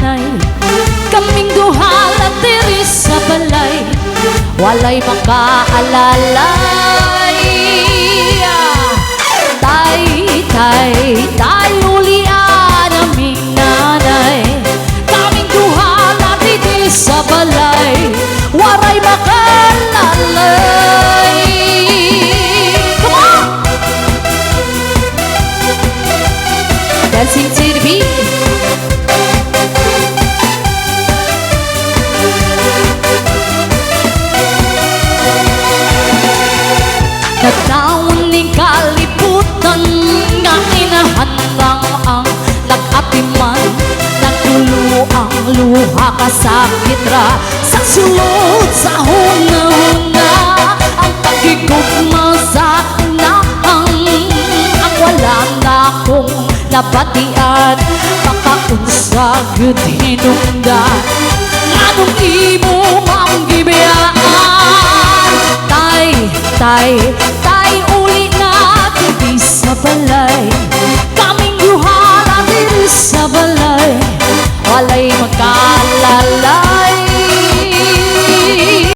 nanay. Kaming duha lang diri sa balay, walay makaalalay. Tay, tay, tay, ulian aming nanay. Kaming duha lang diri sa balay, walay makaalalay. Come on! Dancing to the beat. Nagtaon ning kalibutan nga inahandang ang nag-apiman. Nagtulo ang luha kasakit ra sa sulod sa huna-huna. Ang pagigugma sa unahang ang wala na kong nabatian. Makaunsa gyud hinungdan nganong imo ang gibiyaan. Tay, tay,